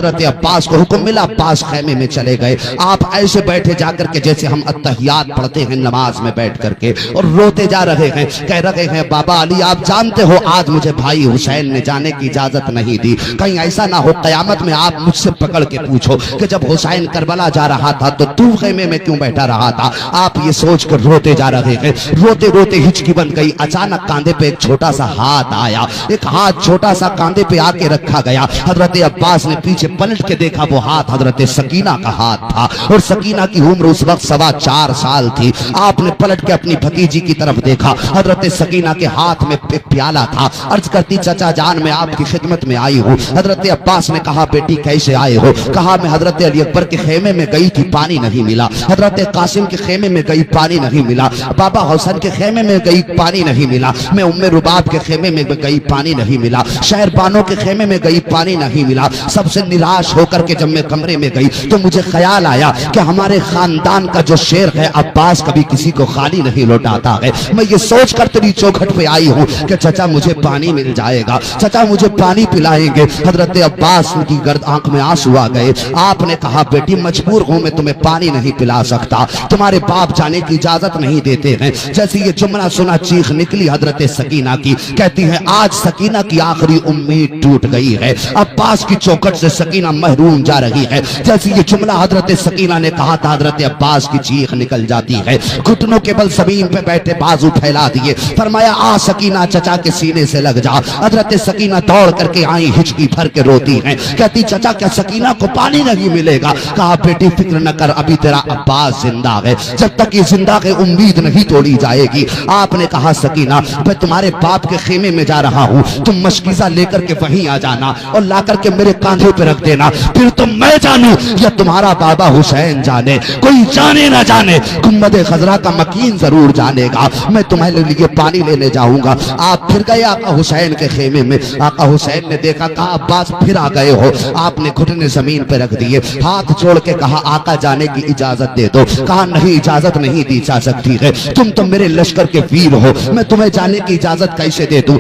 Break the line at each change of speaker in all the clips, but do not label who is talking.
حضرت عباس کو حکم ملا، عباس خیمے میں چلے گئے. آپ ایسے بیٹھے جا کر کے جیسے ہم التحیات پڑھتے ہیں نماز میں بیٹھ کر کے، اور روتے جا رہے ہیں. کہہ رہے ہیں بابا علی آپ جانتے ہو آج مجھے بھائی حسین نے جانے کی اجازت نہیں دی. کہیں ایسا نہ ہو قیامت میں آپ مجھ سے پکڑ کے پوچھو کہ جب حسین کربلا جا رہا تھا تو خیمے میں کیوں بیٹھا رہا تھا. آپ یہ سوچ کر روتے جا رہے ہیں. روتے روتے ہچکی بن گئی. اچانک کاندھے پہ ایک چھوٹا سا ہاتھ آیا. ایک ہاتھ چھوٹا سا کاندھے پہ آ کے رکھا گیا. حضرت عباس نے پیچھے پلٹ کے دیکھا، وہ ہاتھ حضرت سکینہ کا ہاتھ تھا، اور سکینہ کی عمر اس وقت 4.25 سال تھی. آپ نے پلٹ کے اپنی بھتیجی کی طرف دیکھا. حضرت سکینہ کے ہاتھ میں پیالہ تھا. عرض کرتی چچا جان میں آپ کی خدمت میں آئی ہوں. حضرت عباس نے کہا بیٹی کیسے آئے ہو؟ کہا میں حضرت علی اکبر کے خیمے میں گئی تھی پانی نہیں ملا، حضرت قاسم کے خیمے میں گئی پانی نہیں ملا، بابا حسن کے خیمے میں گئی پانی نہیں ملا، میں ام رباب کے خیمے میں گئی پانی نہیں ملا، شہر بانو کے خیمے میں گئی پانی نہیں ملا. سب سے نراش ہو کر کے جب میں کمرے میں گئی تو مجھے خیال آیا کہ ہمارے خاندان کا جو شیر ہے عباس کبھی کسی کو خالی نہیں لوٹاتا ہے. میں یہ سوچ کر تیری چوکھٹ پہ آئی ہوں کہ چچا مجھے پانی مل جائے گا، چچا مجھے پانی پلائیں گے. حضرت عباس کی گرد آنکھ میں آنسو آ گئے. آپ نے کہا بیٹی مجبور ہوں میں تمہیں پانی نہیں پلا سکتا، تمہارے باپ جانے کی اجازت نہیں دیتے ہیں. جیسے یہ جملہ سنا چیخ نکلی حضرت سکینہ کی. کہتی ہے آج سکینہ کی آخری امید ٹوٹ گئی ہے. عباس کی چوکھٹ سے سکینہ محروم جا رہی ہے. جیسے یہ جملہ حضرت سکینہ نے کہا تھا حضرت عباس کی چیخ نکل جاتی ہے. گھٹنوں کے بل زمین پہ بیٹھے بازو پھیلا دیے. فرمایا آ سکینہ چچا کے سینے سے لگ جا. حضرت سکینہ دوڑ کر کے آئی، ہچکی بھر کے روتی ہیں. کہتی چچا کیا سکینہ کو پانی نہیں ملے گا؟ کہا بیٹی فکر نہ کر، ابھی تیرا عباس زندہ ہے، جب تک یہ زندہ ہے امید نہیں توڑی جائے گی. آپ نے کہا سکینہ میں تمہارے باپ کے خیمے میں جا رہا ہوں، تم مشکیزہ لے کر کے وہیں آ جانا اور لا کر کے میرے کاندھے پہ رکھ دینا. پھر تم میں جانوں یا تمہارا بابا حسین جانے، کوئی جانے نہ جانے، گنبد خضرا کا مکین ضرور جانے گا. میں تمہارے لیے پانی لینے جاؤں گا. آپ پھر گئے آقا حسین کے خیمے میں. آقا حسین نے دیکھا، کہا عباس پھر آ گئے ہو. آپ نے گھٹنے زمین پہ رکھ دیے، ہاتھ جوڑ کے کہا آقا جانے کی اجازت دے دو. کہا نہیں اجازت نہیں دی جا سکتی ہے، تم تو میرے لشکر کے ویر ہو، میں تمہیں جانے کی اجازت کیسے دے دوں؟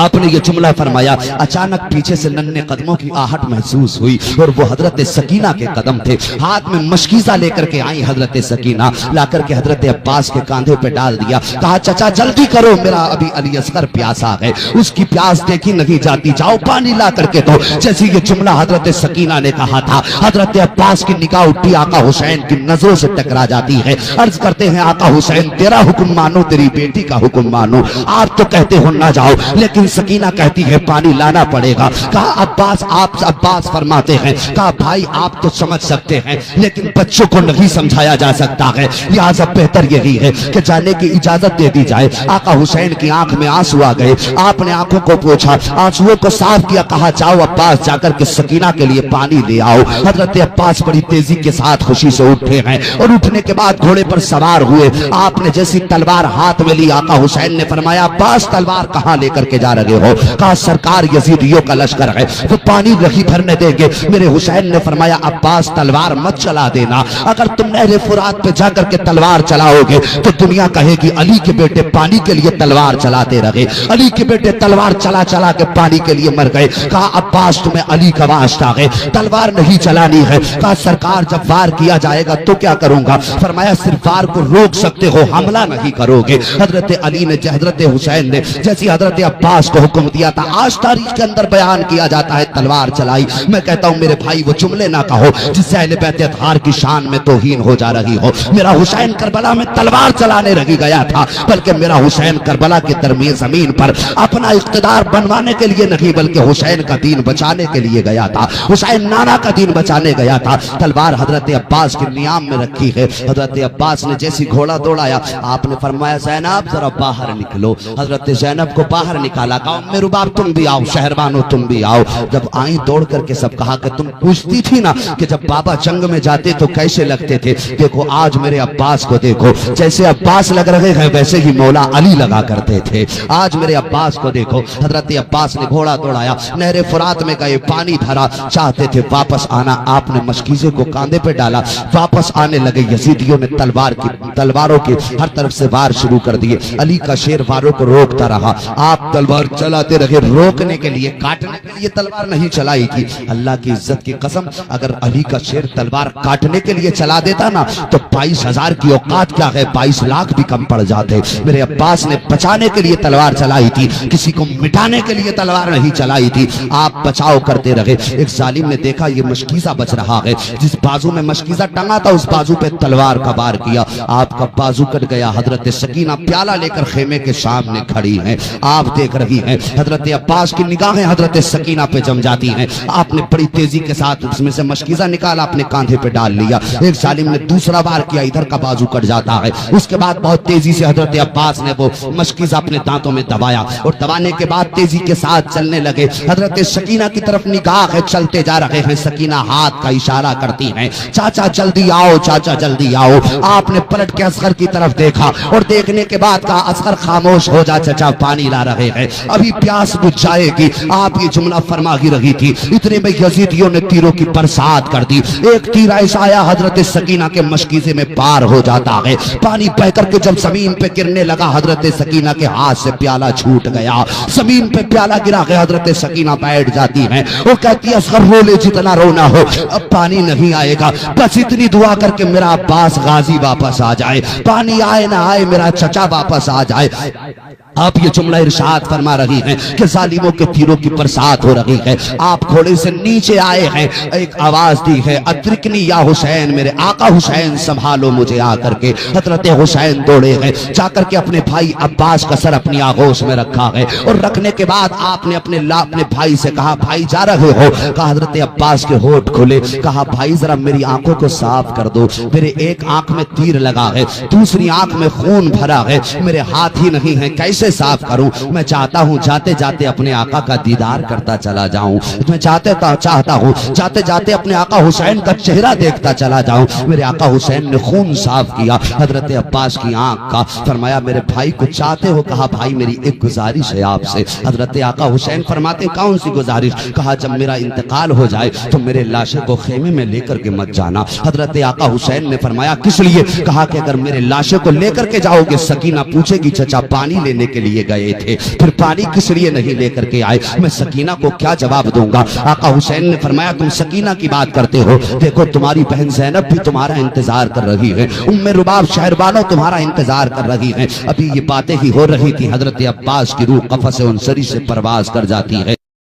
آپ نے یہ جملہ فرمایا. اچانک پیچھے سے ننھے قدموں کی آہٹ محسوس ہوئی اور وہ حضرت سکینہ کے قدم تھے. ہاتھ میں مشکیزہ لے کر کے آئی حضرت سکینہ، لا کر کے حضرت عباس کے کاندھے پہ ڈال دیا. کہا چچا جلدی کرو، میرا ابھی علی اصغر پیاسا ہے، اس کی پیاس دیکھی نہیں جاتی، جاؤ پانی لا کر کے دو. جیسے یہ جملہ حضرت سکینہ نے کہا تھا حضرت عباس کی نگاہ اٹھی آقا حسین کی نظروں سے ٹکرا جاتی ہے. عرض کرتے ہیں آقا حسین تیرا حکم مانو، تیری بیٹی کا حکم مانو. آپ تو کہتے ہو نہ جاؤ، لیکن سکینہ کہتی ہے پانی لانا پڑے گا. کہا عباس فرماتے ہیں، کہا بھائی آپ تو سمجھ سکتے ہیں لیکن بچوں کو نہیں سمجھایا جا سکتا ہے، لہذا بہتر یہی ہے کہ جانے کی اجازت دے دی جائے. آقا حسین کی آنکھ میں آنسو آ گئے. آپ نے آنکھوں کو پوچھا، آنسوؤں کو صاف کیا. کہا جاؤ عباس جا کر کے سکینہ کے لیے پانی لے آؤ. حضرت عباس بڑی تیزی کے ساتھ خوشی سے اٹھے ہیں اور اٹھنے کے بعد گھوڑے پر سوار ہوئے. آپ نے جیسی تلوار ہاتھ میں لی، آقا حسین نے فرمایا عباس تلوار کہاں لے کر کے جا رہے ہو؟ کہا سرکار یزیدیوں کا لشکر ہے، وہ پانی نہیں بھرنے دیں گے. میرے حسین نے فرمایا عباس تلوار مت چلا دینا، اگر تم نہر فرات پہ جا کر کے تلوار چلاؤ گے تو دنیا کہے گی علی کے بیٹے پانی کے لیے تلوار چلاتے رہے، علی کے بیٹے تلوار چلا چلا کے پانی کے لیے مر گئے. کہا عباس تمہیں علی کا واسطہ ہے، تلوار نہیں چلانی ہے. کہا سرکار جب وار کیا جائے گا تو کیا کروں گا؟ فرمایا صرف وار کو روک سکتے ہو، حملہ نہیں کرو گے. حضرت علی نے حضرت حسین نے جیسی حضرت عباس کو حکم دیا تھا آج تاریخ کے اندر بیان کیا جاتا ہے تلوار چلائی. میں کہتا ہوں میرے بھائی وہ جملے نہ کہو جس سے اہل بیت اطہار کی شان میں توہین ہو جا رہی ہو. میرا حسین کربلا میں تلوار چلانے رہی گیا تھا، بلکہ میرا حسین کربلا کے درمیان زمین پر اپنا اقتدار بنوانے کے لیے نہیں بلکہ حسین کا دین بچانے کے لیے گیا تھا، حسین نانا کا دین بچانے گیا تھا. تلوار حضرت عباس کے نیام میں رکھی ہے. حضرت عباس نے جیسی گھوڑا دوڑایا، آپ نے فرمایا زینب ذرا باہر نکلو. حضرت زینب کو باہر نکالا. کہا ام رباب تم بھی آؤ، شہربانو تم بھی آؤ. جب آئیں دوڑ کر کے سب کہا کہ تم پوچھتی تھی نا کہ جب بابا جنگ میں جاتے تو کیسے لگتے تھے، دیکھو آج میرے عباس کو دیکھو، جیسے عباس لگ رہے ہیں ویسے ہی مولا علی لگا کرتے تھے. آج میرے عباس کو دیکھو. حضرت عباس نے گھوڑا دوڑایا، نہر فرات میں گئے، پانی بھرا، چاہتے تھے واپس آنا. آپ نے مشکیزے کو کاندھے پہ ڈالا، واپس آنے لگے. یزیدیوں نے تلواروں کے ہر طرف سے وار شروع کر دیے. علی کا شیر واروں کو روکتا رہا. آپ تلوار اور چلاتے رہے، روکنے کے لیے، کاٹنے کے لیے تلوار نہیں چلائی تھی۔ اللہ کی عزت کی قسم، اگر علی کا شیر تلوار کاٹنے کے لیے چلا دیتا نا تو 22,000 کی اوقات کیا ہے، 22 لاکھ بھی کم پڑ جاتے۔ میرے عباس نے بچانے کے لیے تلوار چلائی تھی، کسی کو مٹانے کے لیے تلوار نہیں چلائی تھی۔ آپ بچاؤ کرتے رہے۔ ایک ظالم نے دیکھا یہ مشکیزہ بچ رہا ہے، جس بازو میں مشکیزہ ٹنگا تھا اس بازو پہ تلوار کا وار کیا، آپ کا بازو کٹ گیا۔ حضرت سکینہ پیالہ لے کر خیمے کے سامنے کھڑی ہیں، آپ دیکھ رہی ہیں۔ حضرت عباس کی نگاہیں حضرت سکینہ پہ جم جاتی ہیں۔ آپ نے بڑی تیزی کے ساتھ اس میں سے مشکیزہ نکالا، اپنے کاندھے پہ ڈال لیا۔ ایک ظالم نے دوسرا وار کیا، ادھر کا بازو کٹ جاتا ہے۔ اس کے بعد بہت تیزی سے حضرت عباس نے وہ مشکیزہ اپنے دانتوں میں دبایا، اور دبانے کے بعد تیزی کے ساتھ چلنے لگے۔ حضرت سکینہ کی طرف نگاہ ہے، چلتے جا رہے ہیں۔ سکینہ ہاتھ کا اشارہ کرتی ہیں، چاچا جلدی آؤ، چاچا جلدی آؤ۔ آپ نے پلٹ کے اصغر کی طرف دیکھا، اور دیکھنے کے بعد کہا اصغر خاموش ہو جا، چچا پانی لا رہے ہیں، ابھی پیاس بجھ جائے گی۔ آپ یہ جملہ فرما ہی رہی تھی، اتنے میں یزیدیوں نے تیروں کی برسات کر دی۔ ایک تیر ایسا آیا حضرت سکینہ کے مشکیزے میں پار ہو جاتا ہے، پانی بہ کر کے جب زمین پہ گرنے لگا حضرت سکینہ کے ہاتھ سے پیالہ چھوٹ گیا، زمین پہ پیالہ گرا گیا۔ حضرت سکینہ بیٹھ جاتی ہیں، وہ کہتی ہے اصغر رو لے جتنا رونا ہو، اب پانی نہیں آئے گا، بس اتنی دعا کر کے میرا عباس غازی واپس آ جائے، پانی آئے نہ آئے میرا چچا واپس آ جائے۔ آپ یہ جملہ ارشاد فرما رہی ہیں کہ ظالموں کے تیروں کی برسات ہو رہی ہے۔ آپ گھوڑے سے نیچے آئے ہیں، ایک آواز دی ہے ادرکنی یا حسین، میرے آقا حسین سنبھالو مجھے آ کر کے۔ حضرت حسین دوڑے ہیں، جا کر کے اپنے بھائی عباس کا سر اپنی آغوش میں رکھا ہے، اور رکھنے کے بعد آپ نے اپنے بھائی سے کہا بھائی جا رہے ہو؟ کہا حضرت عباس کے ہونٹ کھلے، کہا بھائی ذرا میری آنکھوں کو صاف کر دو، میرے ایک آنکھ میں تیر لگا ہے، دوسری آنکھ میں خون بھرا ہے، میرے ہاتھ ہی نہیں ہے، کیسے صاف کروں؟ میں چاہتا ہوں جاتے جاتے اپنے آقا کا دیدار کرتا چلا جاؤں، میں چاہتا ہوں جاتے جاتے اپنے آقا حسین کا چہرہ دیکھتا چلا جاؤں۔ میرے آقا حسین نے خون صاف کیا حضرت عباس کی آنکھ کا، فرمایا میرے بھائی کو چاہتے ہو؟ کہا بھائی میری ایک گزارش ہے آپ سے۔ حضرت آقا حسین فرماتے کون سی گزارش؟ کہا جب میرا انتقال ہو جائے تو میرے لاشے کو خیمے میں لے کر کے مت جانا۔ حضرت آقا حسین نے فرمایا کس لیے؟ کہا کہ اگر میرے لاشے کو لے کر کے جاؤ گے سکینہ پوچھے گی چچا پانی لینے کے لیے گئے تھے، پھر پانی کس لیے نہیں لے کر کے آئے، میں سکینہ کو کیا جواب دوں گا؟ آقا حسین نے فرمایا تم سکینہ کی بات کرتے ہو، دیکھو تمہاری بہن زینب بھی تمہارا انتظار کر رہی ہے، ام رباب شہربانو تمہارا انتظار کر رہی ہیں۔ ابھی یہ باتیں ہی ہو رہی تھی، حضرت عباس کی روح قفس انصری سے پرواز کر جاتی ہے۔